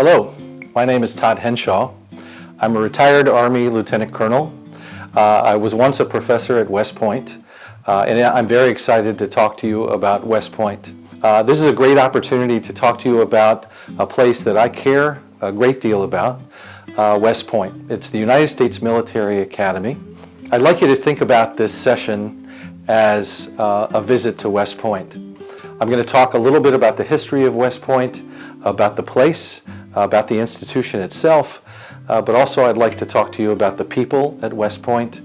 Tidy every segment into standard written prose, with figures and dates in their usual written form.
Hello, my name is Todd Henshaw. I'm a retired Army Lieutenant Colonel. I was once a professor at West Point, and I'm very excited to talk to you about West Point. This is a great opportunity to talk to you about a place that I care a great deal about, West Point. It's the United States Military Academy. I'd like you to think about this session as a visit to West Point. I'm going to talk a little bit about the history of West Point, about the place, about the institution itself, but also I'd like to talk to you about the people at West Point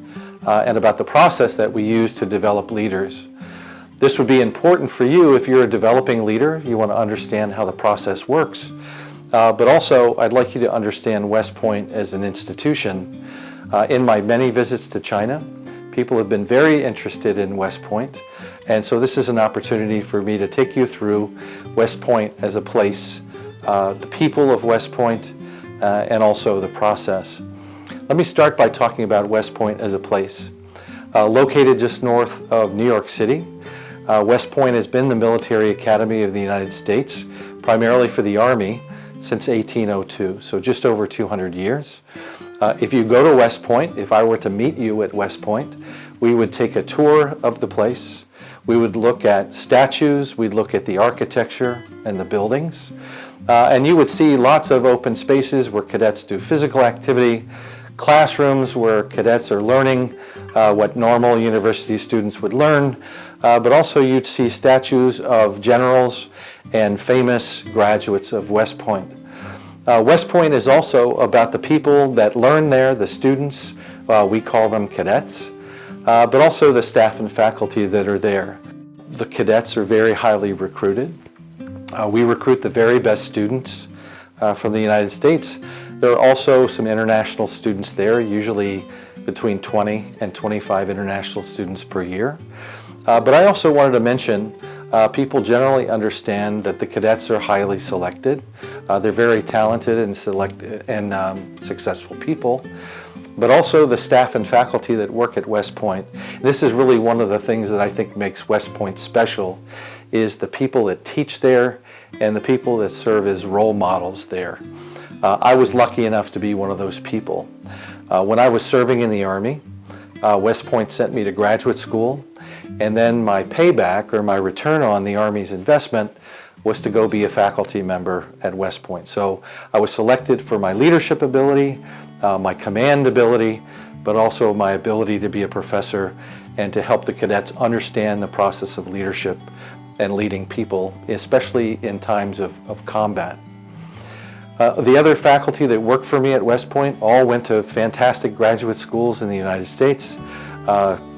and about the process that we use to develop leaders. This would be important for you if you're a developing leader. You want to understand how the process works. But also, I'd like you to understand West Point as an institution. In my many visits to China, people have been very interested in West Point. And so this is an opportunity for me to take you through West Point as a place, the people of West Point, and also the process. Let me start by talking about West Point as a place. Located just north of New York City, West Point has been the military academy of the United States, primarily for the Army, since 1802, so just over 200 years. If you go to West Point, if I were to meet you at West Point, we would take a tour of the place. We would look at statues, we'd look at the architecture and the buildings, and you would see lots of open spaces where cadets do physical activity, classrooms where cadets are learning what normal university students would learn, but also you'd see statues of generals and famous graduates of West Point. West Point is also about the people that learn there, the students, we call them cadets, but also the staff and faculty that are there. The cadets are very highly recruited. We recruit the very best students from the United States. There are also some international students there, usually between 20 and 25 international students per year. But I also wanted to mention people generally understand that the cadets are highly selected. They're very talented and successful people. But also the staff and faculty that work at West Point. This is really one of the things that I think makes West Point special, is the people that teach there and the people that serve as role models there. I was lucky enough to be one of those people. When I was serving in the Army, West Point sent me to graduate school, and then my payback, or my return on the Army's investment, was to go be a faculty member at West Point. So I was selected for my leadership ability, my command ability, but also my ability to be a professor and to help the cadets understand the process of leadership and leading people, especially in times of combat. The other faculty that worked for me at West Point all went to fantastic graduate schools in the United States,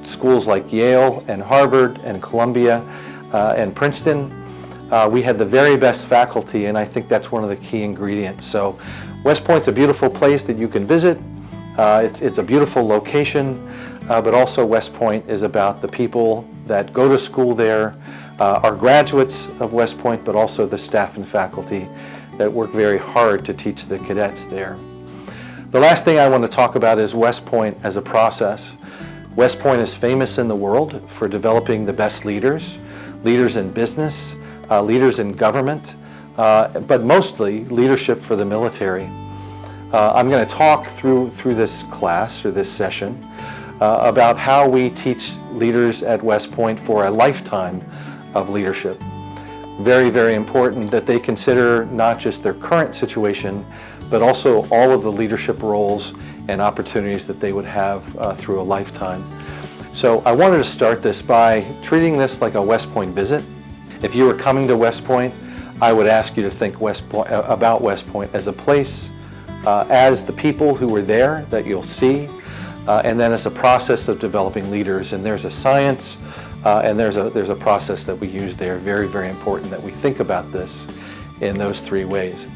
schools like Yale and Harvard and Columbia and Princeton. We had the very best faculty, and I think that's one of the key ingredients. So West Point's a beautiful place that you can visit. It's a beautiful location, but also West Point is about the people that go to school there, are graduates of West Point, but also the staff and faculty that work very hard to teach the cadets there. The last thing I want to talk about is West Point as a process. West Point is famous in the world for developing the best leaders, leaders in business, leaders in government, but mostly leadership for the military. I'm going to talk through this class or this session about how we teach leaders at West Point for a lifetime of leadership. Very, very important that they consider not just their current situation, but also all of the leadership roles and opportunities that they would have through a lifetime. So I wanted to start this by treating this like a West Point visit. If you were coming to West Point, I would ask you to think about West Point as a place, as the people who were there that you'll see, and then as a process of developing leaders. And there's a science and there's a process that we use there. Very, very important that we think about this in those three ways.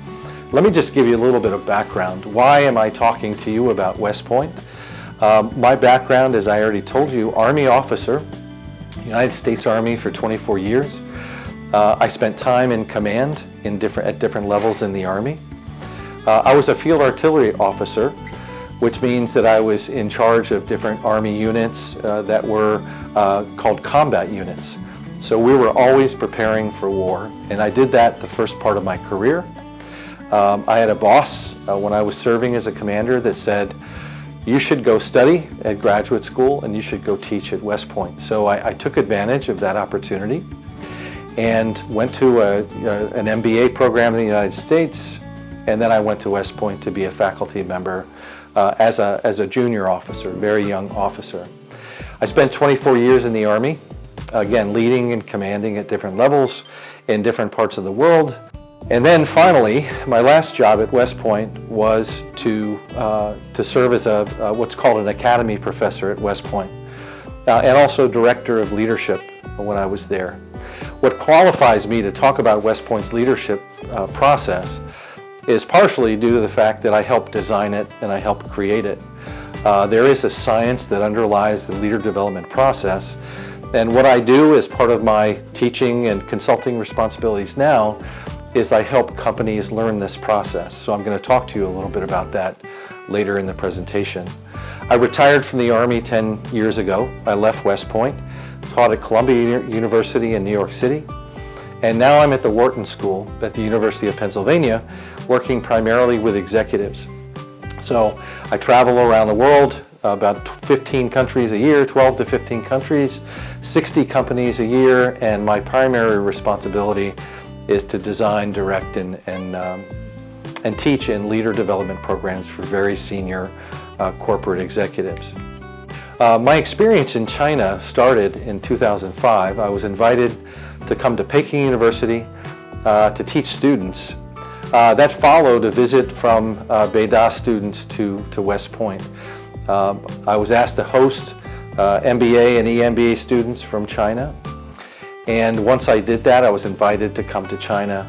Let me just give you a little bit of background. Why am I talking to you about West Point? My background, as I already told you, Army officer, United States Army for 24 years. I spent time in command at different levels in the Army. I was a field artillery officer, which means that I was in charge of different Army units that were called combat units. So we were always preparing for war, and I did that the first part of my career. I had a boss when I was serving as a commander that said, you should go study at graduate school and you should go teach at West Point. So I took advantage of that opportunity and went to an MBA program in the United States, and then I went to West Point to be a faculty member as a junior officer, very young officer. I spent 24 years in the Army, again leading and commanding at different levels in different parts of the world. And then finally, my last job at West Point was to serve as what's called an academy professor at West Point, and also director of leadership when I was there. What qualifies me to talk about West Point's leadership process is partially due to the fact that I helped design it and I helped create it. There is a science that underlies the leader development process, and what I do as part of my teaching and consulting responsibilities now is I help companies learn this process. So I'm going to talk to you a little bit about that later in the presentation. I retired from the Army 10 years ago. I left West Point, taught at Columbia University in New York City, and now I'm at the Wharton School at the University of Pennsylvania, working primarily with executives. So I travel around the world, about 15 countries a year, 12 to 15 countries, 60 companies a year, and my primary responsibility is to design, direct, and teach in leader development programs for very senior corporate executives. My experience in China started in 2005. I was invited to come to Peking University to teach students. That followed a visit from Beida students to West Point. I was asked to host MBA and EMBA students from China. And once I did that, I was invited to come to China,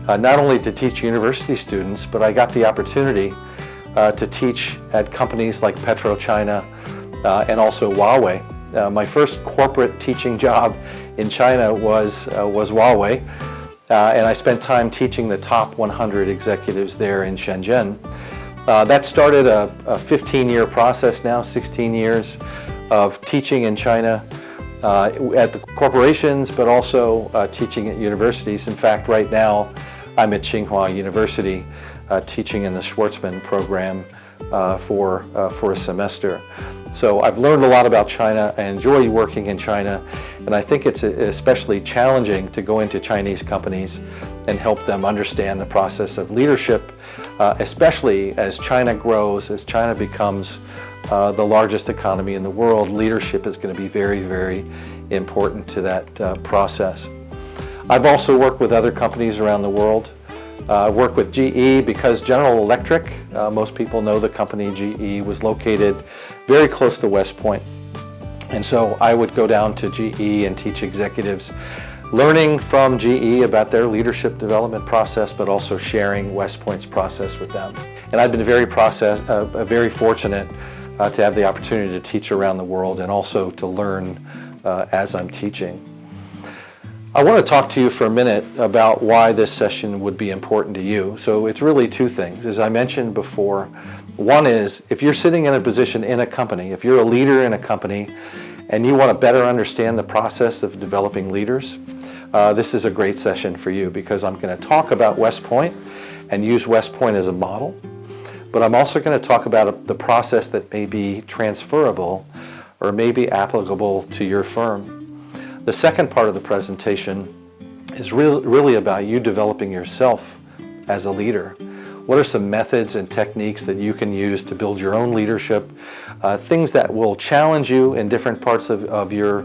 not only to teach university students, but I got the opportunity to teach at companies like PetroChina and also Huawei. My first corporate teaching job in China was Huawei, and I spent time teaching the top 100 executives there in Shenzhen. That started a 15-year process now, 16 years of teaching in China, at the corporations, but also teaching at universities. In fact, right now I'm at Tsinghua University teaching in the Schwartzman program for a semester. So I've learned a lot about China. I enjoy working in China, and I think it's especially challenging to go into Chinese companies and help them understand the process of leadership, especially as China grows, as China becomes the largest economy in the world. Leadership is going to be very, very important to that process. I've also worked with other companies around the world. I've worked with GE because General Electric, most people know the company GE, was located very close to West Point. And so I would go down to GE and teach executives, learning from GE about their leadership development process, but also sharing West Point's process with them. And I've been very fortunate to have the opportunity to teach around the world and also to learn as I'm teaching. I want to talk to you for a minute about why this session would be important to you. So it's really two things. As I mentioned before, one is if you're sitting in a position in a company, if you're a leader in a company and you want to better understand the process of developing leaders, this is a great session for you because I'm going to talk about West Point and use West Point as a model. But I'm also going to talk about the process that may be transferable or may be applicable to your firm. The second part of the presentation is really about you developing yourself as a leader. What are some methods and techniques that you can use to build your own leadership, things that will challenge you in different parts of your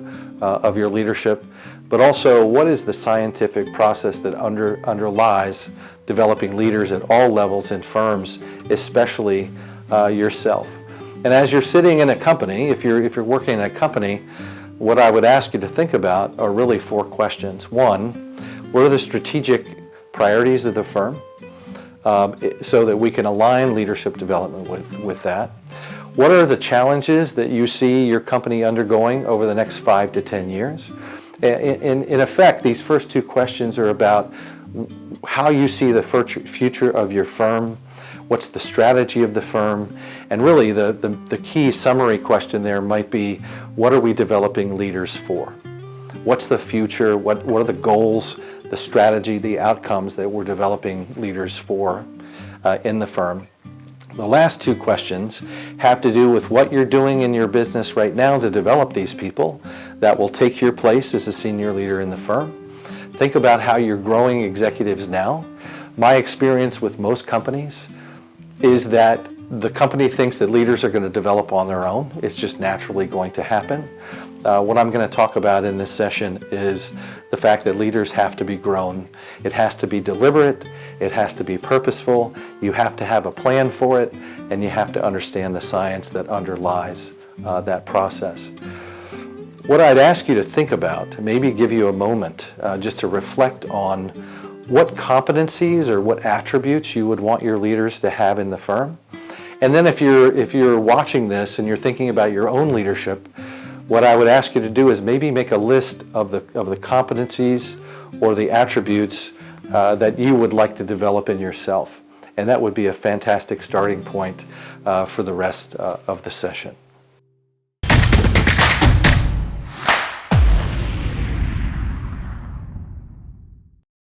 leadership, but also what is the scientific process that underlies developing leaders at all levels in firms, especially yourself. And as you're sitting in a company, if you're working in a company, what I would ask you to think about are really four questions. One, what are the strategic priorities of the firm so that we can align leadership development with that? What are the challenges that you see your company undergoing over the next 5 to 10 years? In effect, these first two questions are about how you see the future of your firm, what's the strategy of the firm, and really the key summary question there might be, what are we developing leaders for? What's the future? What are the goals, the strategy, the outcomes that we're developing leaders for? in the firm. The last two questions have to do with what you're doing in your business right now to develop these people that will take your place as a senior leader in the firm. Think about how you're growing executives now. My experience with most companies is that the company thinks that leaders are going to develop on their own. It's just naturally going to happen. What I'm going to talk about in this session is the fact that leaders have to be grown. It has to be deliberate, it has to be purposeful, you have to have a plan for it, and you have to understand the science that underlies that process. What I'd ask you to think about, maybe give you a moment just to reflect on what competencies or what attributes you would want your leaders to have in the firm. And then if you're watching this and you're thinking about your own leadership, what I would ask you to do is maybe make a list of the competencies or the attributes that you would like to develop in yourself. And that would be a fantastic starting point for the rest of the session.